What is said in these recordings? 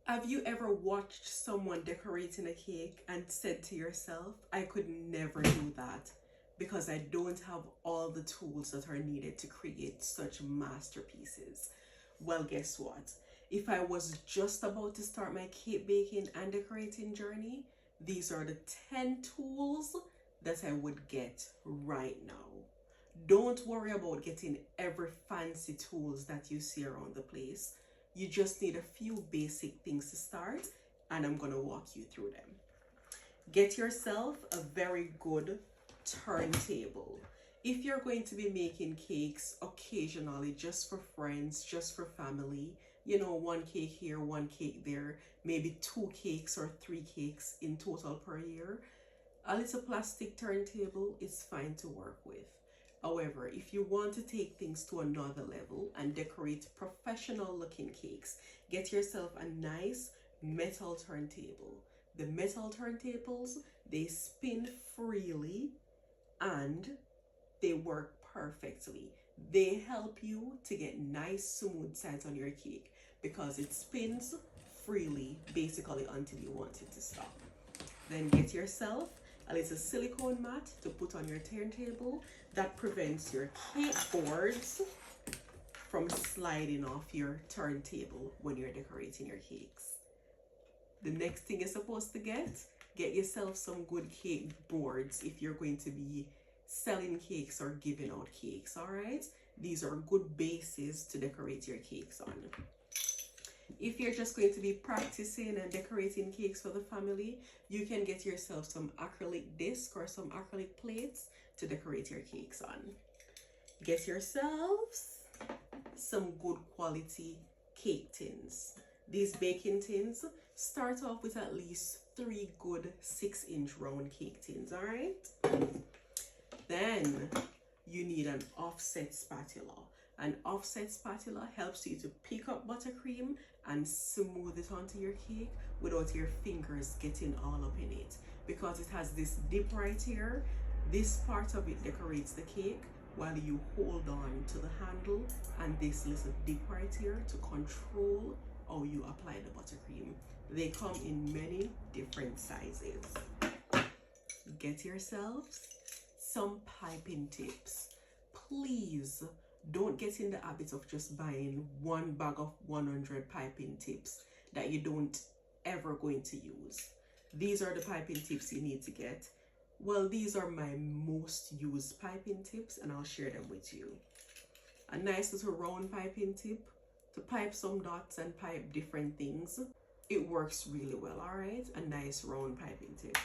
Have you ever watched someone decorating a cake and said to yourself, I could never do that because I don't have all the tools that are needed to create such masterpieces? Well, guess what? If I was just about to start my cake baking and decorating journey, these are the 10 tools that I would get right now. Don't worry about getting every fancy tools that you see around the place. You just need a few basic things to start, and I'm going to walk you through them. Get yourself a very good turntable. If you're going to be making cakes occasionally, just for friends, just for family, you know, one cake here, one cake there, maybe 2 cakes or 3 cakes in total per year, a little plastic turntable is fine to work with. However, if you want to take things to another level and decorate professional looking cakes, get yourself a nice metal turntable. The metal turntables, they spin freely and they work perfectly. They help you to get nice smooth sides on your cake because it spins freely basically until you want it to stop. Then get yourself a little silicone mat to put on your turntable that prevents your cake boards from sliding off your turntable when you're decorating your cakes. The next thing you're supposed to get yourself some good cake boards if you're going to be selling cakes or giving out cakes, all right? These are good bases to decorate your cakes on. If you're just going to be practicing and decorating cakes for the family, you can get yourself some acrylic disc or some acrylic plates to decorate your cakes on. Get yourselves some good quality cake tins. These baking tins, start off with at least 3 good 6-inch round cake tins, all right? Then you need an offset spatula. An offset spatula helps you to pick up buttercream and smooth it onto your cake without your fingers getting all up in it. Because it has this dip right here, this part of it decorates the cake while you hold on to the handle and this little dip right here to control how you apply the buttercream. They come in many different sizes. Get yourselves some piping tips. Please don't get in the habit of just buying one bag of 100 piping tips that you don't ever going to use. These are the piping tips you need to get. Well, these are my most used piping tips and I'll share them with you. A nice little round piping tip to pipe some dots and pipe different things. It works really well, all right? A nice round piping tip.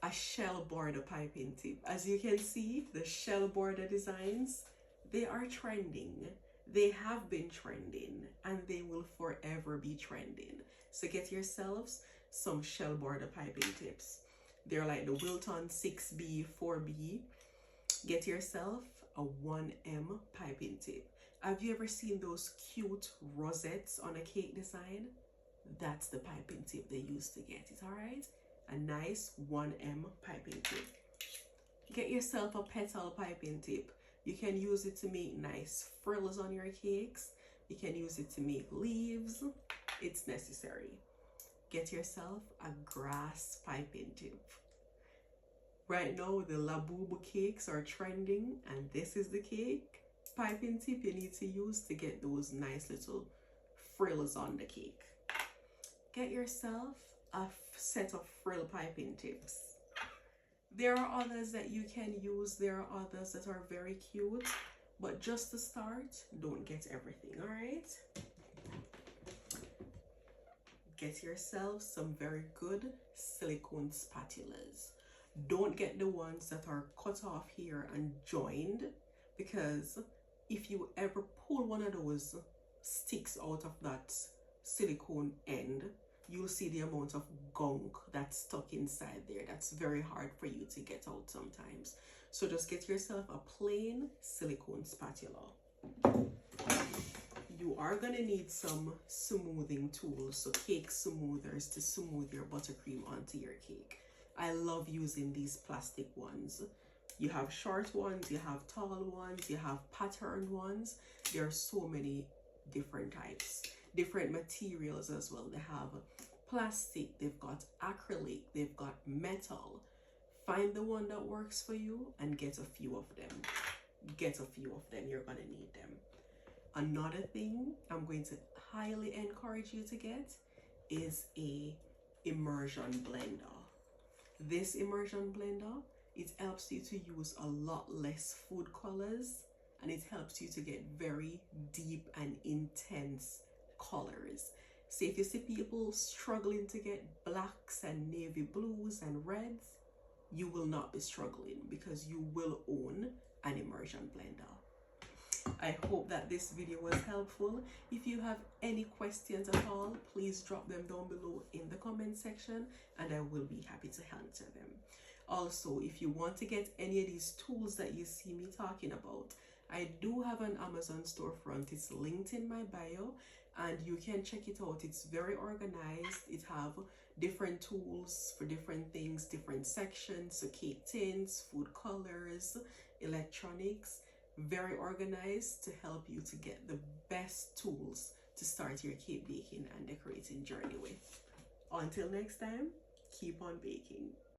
A shell border piping tip. As you can see, the shell border designs, they are trending. They have been trending and they will forever be trending. So get yourselves some shell border piping tips. They're like the Wilton 6B, 4B. Get yourself a 1M piping tip. Have you ever seen those cute rosettes on a cake design? That's the piping tip they used to get it, all right? A nice 1M piping tip. Get yourself a petal piping tip. You can use it to make nice frills on your cakes. You can use it to make leaves. It's necessary. Get yourself a grass piping tip. Right now, the labubu cakes are trending, and this is the cake piping tip you need to use to get those nice little frills on the cake. Get yourself a set of frill piping tips. There are others that you can use. There are others that are very cute, but just to start, don't get everything, all right? Get yourself some very good silicone spatulas. Don't get the ones that are cut off here and joined, because if you ever pull one of those sticks out of that silicone end, you'll see the amount of gunk that's stuck inside there. That's very hard for you to get out sometimes. So just get yourself a plain silicone spatula. You are going to need some smoothing tools, so cake smoothers to smooth your buttercream onto your cake. I love using these plastic ones. You have short ones, you have tall ones, you have patterned ones. There are so many different types. different materials as well. They have plastic, they've got acrylic, they've got metal. Find the one that works for you and get a few of them. Get a few of them, you're gonna need them. Another thing I'm going to highly encourage you to get is a immersion blender. This immersion blender, it helps you to use a lot less food colors, and it helps you to get very deep and intense colors. So if you see people struggling to get blacks and navy blues and reds, you will not be struggling because you will own an immersion blender. I hope that this video was helpful. If you have any questions at all, please drop them down below in the comment section and I will be happy to answer them. Also, if you want to get any of these tools that you see me talking about, I do have an Amazon storefront. It's linked in my bio and you can check it out. It's very organized. It have different tools for different things, different sections, so cake tins, food colors, electronics. Very organized to help you to get the best tools to start your cake baking and decorating journey with. Until next time, keep on baking.